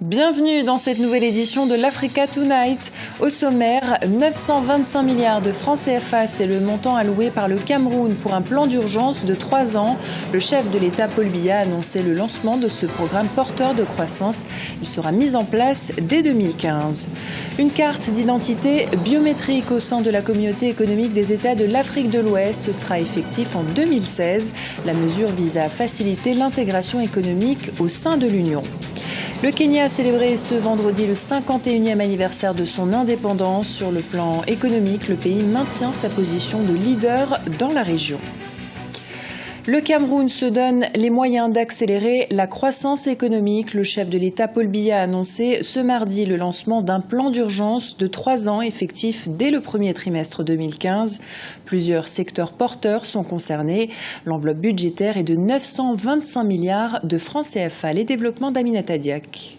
Bienvenue dans cette nouvelle édition de l'Africa Tonight. Au sommaire, 925 milliards de francs CFA, c'est le montant alloué par le Cameroun pour un plan d'urgence de 3 ans. Le chef de l'État, Paul Biya, a annoncé le lancement de ce programme porteur de croissance. Il sera mis en place dès 2015. Une carte d'identité biométrique au sein de la communauté économique des États de l'Afrique de l'Ouest. Ce sera effectif en 2016. La mesure vise à faciliter l'intégration économique au sein de l'Union. Le Kenya a célébré ce vendredi le 51e anniversaire de son indépendance. Sur le plan économique, le pays maintient sa position de leader dans la région. Le Cameroun se donne les moyens d'accélérer la croissance économique. Le chef de l'État, Paul Biya, a annoncé ce mardi le lancement d'un plan d'urgence de 3 ans effectif dès le premier trimestre 2015. Plusieurs secteurs porteurs sont concernés. L'enveloppe budgétaire est de 925 milliards de francs CFA. Les développements d'Aminata Diak.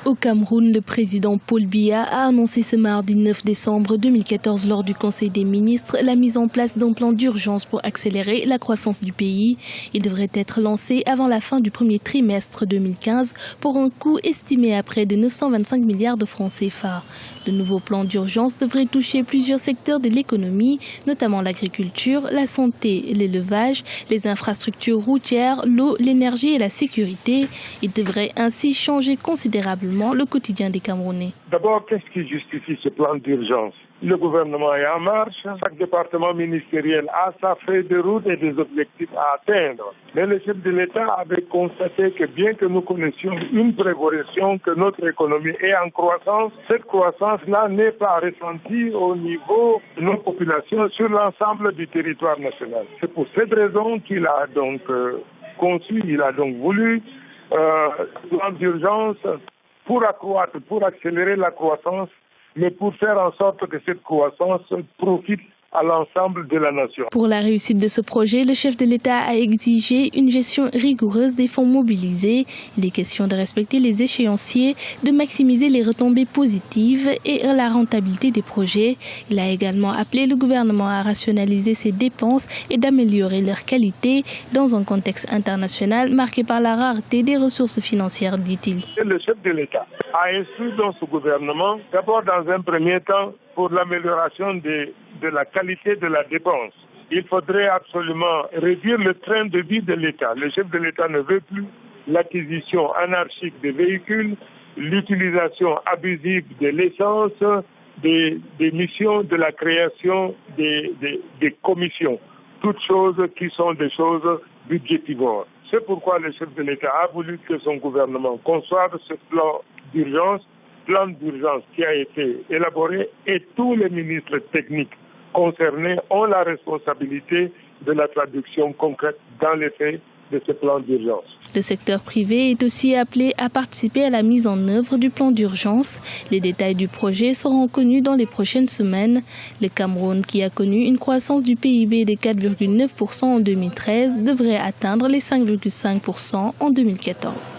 Au Cameroun, le président Paul Biya a annoncé ce mardi 9 décembre 2014 lors du Conseil des ministres la mise en place d'un plan d'urgence pour accélérer la croissance du pays. Il devrait être lancé avant la fin du premier trimestre 2015 pour un coût estimé à près de 925 milliards de francs CFA. Le nouveau plan d'urgence devrait toucher plusieurs secteurs de l'économie, notamment l'agriculture, la santé, l'élevage, les infrastructures routières, l'eau, l'énergie et la sécurité. Il devrait ainsi changer considérablement le quotidien des Camerounais. D'abord, qu'est-ce qui justifie ce plan d'urgence? Le gouvernement est en marche, chaque département ministériel a sa feuille de route et des objectifs à atteindre. Mais le chef de l'État avait constaté que bien que nous connaissions une prévoyation que notre économie est en croissance, cette croissance-là n'est pas ressentie au niveau de nos populations sur l'ensemble du territoire national. C'est pour cette raison qu'il a donc conçu, il a donc voulu un plan d'urgence pour accroître, pour accélérer la croissance, mais pour faire en sorte que cette croissance profite à l'ensemble de la nation. Pour la réussite de ce projet, le chef de l'État a exigé une gestion rigoureuse des fonds mobilisés. Il est question de respecter les échéanciers, de maximiser les retombées positives et la rentabilité des projets. Il a également appelé le gouvernement à rationaliser ses dépenses et d'améliorer leur qualité dans un contexte international marqué par la rareté des ressources financières, dit-il. Le chef de l'État a instruit dans ce gouvernement, d'abord dans un premier temps, pour l'amélioration de la qualité de la dépense. Il faudrait absolument réduire le train de vie de l'État. Le chef de l'État ne veut plus l'acquisition anarchique des véhicules, l'utilisation abusive de l'essence, des missions, de la création des commissions. Toutes choses qui sont des choses budgétivores. C'est pourquoi le chef de l'État a voulu que son gouvernement conçoive ce plan d'urgence qui a été élaboré et tous les ministres techniques concernés ont la responsabilité de la traduction concrète dans les faits de ce plan d'urgence. Le secteur privé est aussi appelé à participer à la mise en œuvre du plan d'urgence. Les détails du projet seront connus dans les prochaines semaines. Le Cameroun, qui a connu une croissance du PIB de 4,9% en 2013, devrait atteindre les 5,5% en 2014.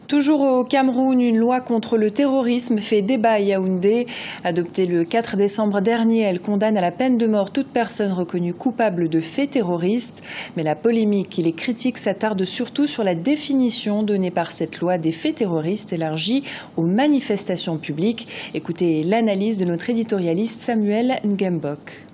Toujours au Cameroun, une loi contre le terrorisme fait débat à Yaoundé. Adoptée le 4 décembre dernier, elle condamne à la peine de mort toute personne reconnue coupable de faits terroristes. Mais la polémique et les critiques s'attardent surtout sur la définition donnée par cette loi des faits terroristes élargie aux manifestations publiques. Écoutez l'analyse de notre éditorialiste Samuel Ngembok.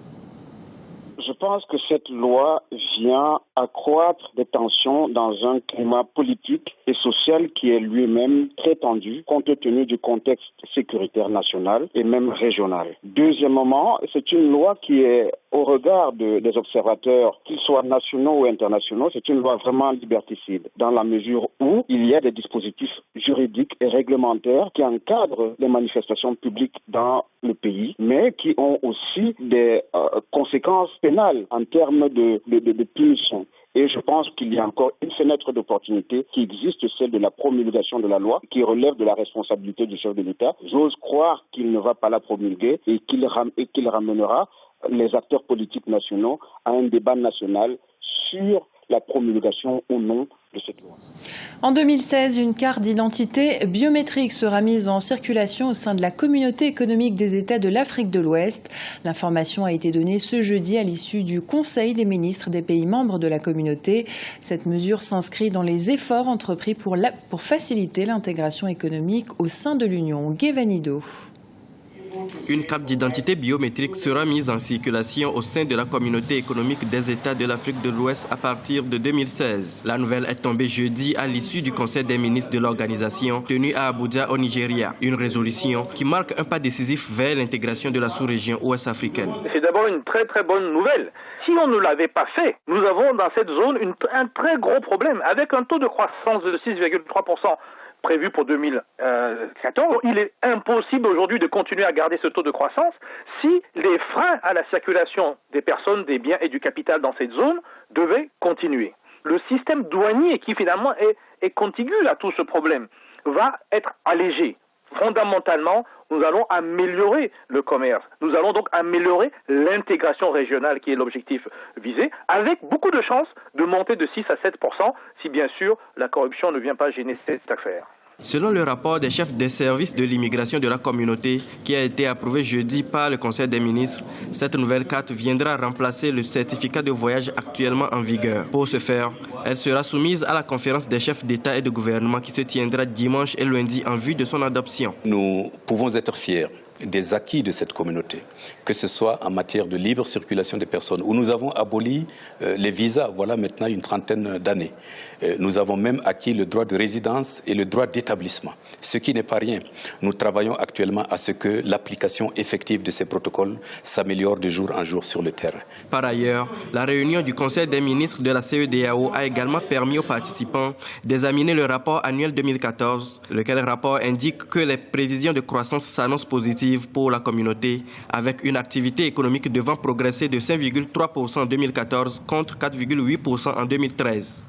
Je pense que cette loi vient accroître des tensions dans un climat politique et social qui est lui-même très tendu compte tenu du contexte sécuritaire national et même régional. Deuxièmement, c'est une loi qui est au regard des observateurs, qu'ils soient nationaux ou internationaux, c'est une loi vraiment liberticide dans la mesure où il y a des dispositifs juridiques et réglementaires qui encadrent les manifestations publiques dans le pays, mais qui ont aussi des conséquences pénales en termes de punition. Et je pense qu'il y a encore une fenêtre d'opportunité qui existe, celle de la promulgation de la loi, qui relève de la responsabilité du chef de l'État. J'ose croire qu'il ne va pas la promulguer et qu'il ramènera les acteurs politiques nationaux à un débat national sur la promulgation ou non de cette loi. En 2016, une carte d'identité biométrique sera mise en circulation au sein de la communauté économique des États de l'Afrique de l'Ouest. L'information a été donnée ce jeudi à l'issue du Conseil des ministres des pays membres de la communauté. Cette mesure s'inscrit dans les efforts entrepris pour faciliter l'intégration économique au sein de l'Union. Guévanido. Une carte d'identité biométrique sera mise en circulation au sein de la communauté économique des États de l'Afrique de l'Ouest à partir de 2016. La nouvelle est tombée jeudi à l'issue du Conseil des ministres de l'organisation tenu à Abuja au Nigeria. Une résolution qui marque un pas décisif vers l'intégration de la sous-région ouest-africaine. C'est d'abord une très très bonne nouvelle. Si on ne l'avait pas fait, nous avons dans cette zone un très gros problème avec un taux de croissance de 6,3%. prévu pour 2014. Il est impossible aujourd'hui de continuer à garder ce taux de croissance si les freins à la circulation des personnes, des biens et du capital dans cette zone devaient continuer. Le système douanier qui finalement est contigu à tout ce problème va être allégé. Fondamentalement, nous allons améliorer le commerce. Nous allons donc améliorer l'intégration régionale qui est l'objectif visé, avec beaucoup de chances de monter de 6 à 7% si bien sûr la corruption ne vient pas gêner cette affaire. Selon le rapport des chefs des services de l'immigration de la communauté qui a été approuvé jeudi par le Conseil des ministres, cette nouvelle carte viendra remplacer le certificat de voyage actuellement en vigueur. Pour ce faire, elle sera soumise à la conférence des chefs d'État et de gouvernement qui se tiendra dimanche et lundi en vue de son adoption. Nous pouvons être fiers des acquis de cette communauté, que ce soit en matière de libre circulation des personnes, où nous avons aboli les visas, voilà maintenant une trentaine d'années. Nous avons même acquis le droit de résidence et le droit d'établissement, ce qui n'est pas rien. Nous travaillons actuellement à ce que l'application effective de ces protocoles s'améliore de jour en jour sur le terrain. Par ailleurs, la réunion du Conseil des ministres de la CEDEAO a également permis aux participants d'examiner le rapport annuel 2014, lequel rapport indique que les prévisions de croissance s'annoncent positives pour la communauté, avec une activité économique devant progresser de 5,3% en 2014 contre 4,8% en 2013.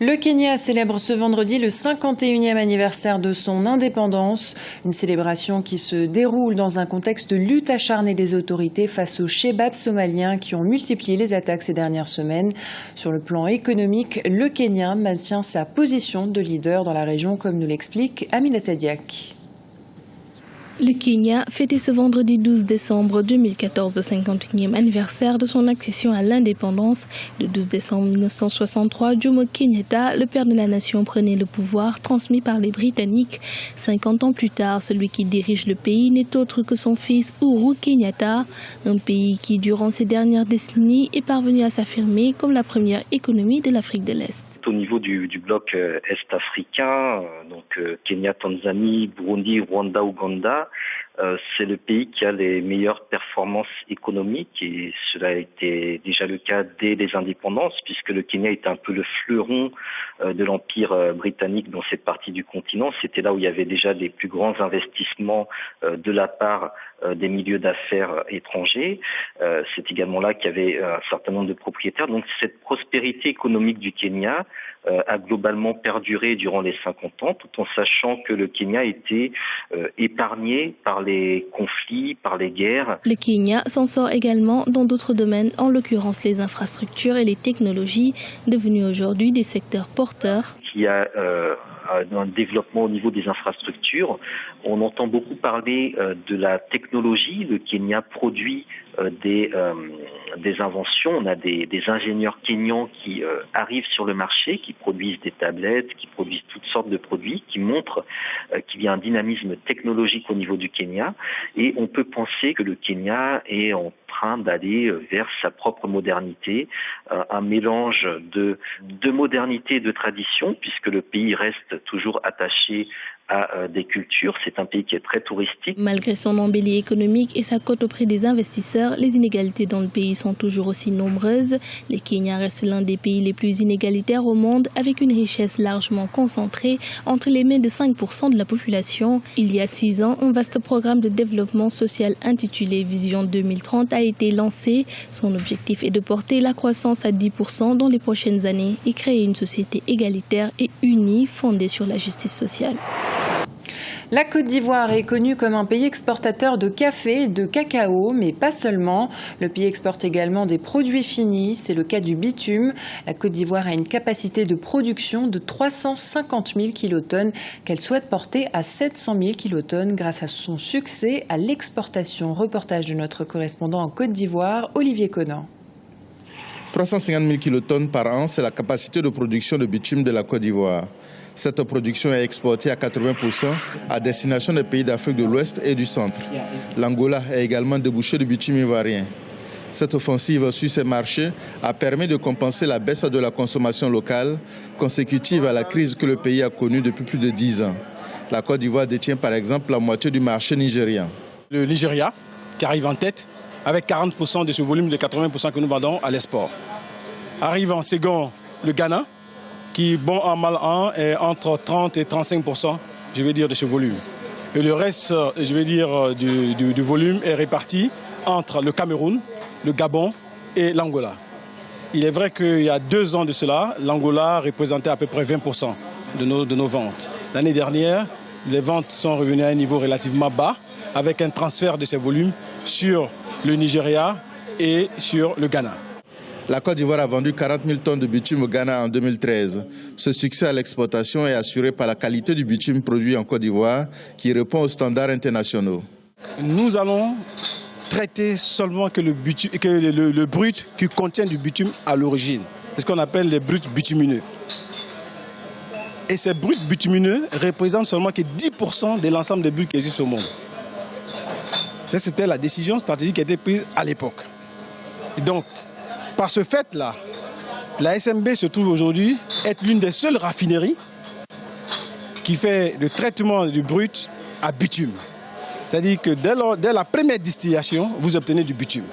Le Kenya célèbre ce vendredi le 51e anniversaire de son indépendance, une célébration qui se déroule dans un contexte de lutte acharnée des autorités face aux Shebabs somaliens qui ont multiplié les attaques ces dernières semaines. Sur le plan économique, le Kenya maintient sa position de leader dans la région, comme nous l'explique Aminata Diak. Le Kenya fêtait ce vendredi 12 décembre 2014 le 51e anniversaire de son accession à l'indépendance. Le 12 décembre 1963, Jomo Kenyatta, le père de la nation, prenait le pouvoir transmis par les Britanniques. 50 ans plus tard, celui qui dirige le pays n'est autre que son fils Uhuru Kenyatta, un pays qui, durant ces dernières décennies, est parvenu à s'affirmer comme la première économie de l'Afrique de l'Est. Au niveau du bloc est-africain, donc Kenya, Tanzanie, Burundi, Rwanda, Ouganda, c'est le pays qui a les meilleures performances économiques et cela a été déjà le cas dès les indépendances puisque le Kenya était un peu le fleuron de l'empire britannique dans cette partie du continent. C'était là où il y avait déjà les plus grands investissements de la part des milieux d'affaires étrangers. C'est également là qu'il y avait un certain nombre de propriétaires. Donc cette prospérité économique du Kenya a globalement perduré durant les 50 ans, tout en sachant que le Kenya était épargné par les conflits, par les guerres. Le Kenya s'en sort également dans d'autres domaines, en l'occurrence les infrastructures et les technologies, devenues aujourd'hui des secteurs porteurs. Il y a un développement au niveau des infrastructures. On entend beaucoup parler de la technologie. Le Kenya produit des inventions. On a des ingénieurs kenyans qui arrivent sur le marché, qui produisent des tablettes, qui produisent toutes sortes de produits, qui montrent qu'il y a un dynamisme technologique au niveau du Kenya. Et on peut penser que le Kenya est en train d'aller vers sa propre modernité, un mélange de modernité et de tradition, puisque le pays reste toujours attaché à des cultures. C'est un pays qui est très touristique. Malgré son embellie économique et sa cote auprès des investisseurs, les inégalités dans le pays sont toujours aussi nombreuses. Le Kenya reste l'un des pays les plus inégalitaires au monde, avec une richesse largement concentrée entre les mains de 5% de la population. Il y a 6 ans, un vaste programme de développement social intitulé Vision 2030 a été lancé. Son objectif est de porter la croissance à 10% dans les prochaines années et créer une société égalitaire et unie fondée sur la justice sociale. La Côte d'Ivoire est connue comme un pays exportateur de café et de cacao, mais pas seulement. Le pays exporte également des produits finis, c'est le cas du bitume. La Côte d'Ivoire a une capacité de production de 350 000 kilotonnes qu'elle souhaite porter à 700 000 kilotonnes grâce à son succès à l'exportation. Reportage de notre correspondant en Côte d'Ivoire, Olivier Conan. 350 000 kilotonnes par an, c'est la capacité de production de bitume de la Côte d'Ivoire. Cette production est exportée à 80% à destination des pays d'Afrique de l'Ouest et du Centre. L'Angola est également débouché de bitume ivoirien. Cette offensive sur ces marchés a permis de compenser la baisse de la consommation locale consécutive à la crise que le pays a connue depuis plus de 10 ans. La Côte d'Ivoire détient par exemple la moitié du marché nigérian. Le Nigeria, qui arrive en tête, avec 40% de ce volume de 80% que nous vendons à l'export. Arrive en second le Ghana, qui, bon an, mal an, est entre 30 et 35%, je vais dire, de ce volume. Et le reste, je vais dire, du volume est réparti entre le Cameroun, le Gabon et l'Angola. Il est vrai qu'il y a 2 ans de cela, l'Angola représentait à peu près 20% de nos ventes. L'année dernière, les ventes sont revenues à un niveau relativement bas, avec un transfert de ces volumes sur le Nigeria et sur le Ghana. La Côte d'Ivoire a vendu 40 000 tonnes de bitume au Ghana en 2013. Ce succès à l'exportation est assuré par la qualité du bitume produit en Côte d'Ivoire qui répond aux standards internationaux. Nous allons traiter seulement que le brut qui contient du bitume à l'origine. C'est ce qu'on appelle les bruts bitumineux. Et ces bruts bitumineux représentent seulement que 10% de l'ensemble des bulles qui existent au monde. C'était la décision stratégique qui a été prise à l'époque. Donc, par ce fait-là, la SMB se trouve aujourd'hui être l'une des seules raffineries qui fait le traitement du brut à bitume. C'est-à-dire que dès la première distillation, vous obtenez du bitume.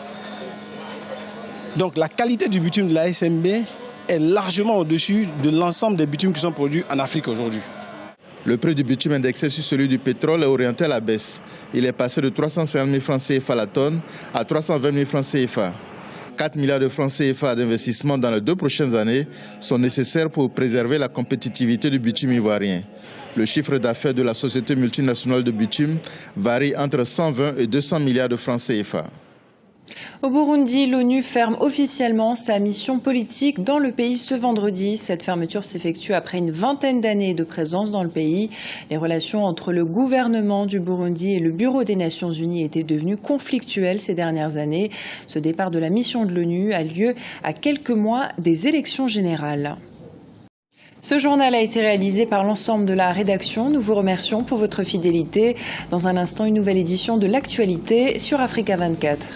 Donc la qualité du bitume de la SMB est largement au-dessus de l'ensemble des bitumes qui sont produits en Afrique aujourd'hui. Le prix du bitume indexé sur celui du pétrole est orienté à la baisse. Il est passé de 350 000 francs CFA la tonne à 320 000 francs CFA. 4 milliards de francs CFA d'investissement dans les 2 prochaines années sont nécessaires pour préserver la compétitivité du bitume ivoirien. Le chiffre d'affaires de la société multinationale de bitume varie entre 120 et 200 milliards de francs CFA. Au Burundi, l'ONU ferme officiellement sa mission politique dans le pays ce vendredi. Cette fermeture s'effectue après une vingtaine d'années de présence dans le pays. Les relations entre le gouvernement du Burundi et le Bureau des Nations Unies étaient devenues conflictuelles ces dernières années. Ce départ de la mission de l'ONU a lieu à quelques mois des élections générales. Ce journal a été réalisé par l'ensemble de la rédaction. Nous vous remercions pour votre fidélité. Dans un instant, une nouvelle édition de l'actualité sur Africa 24.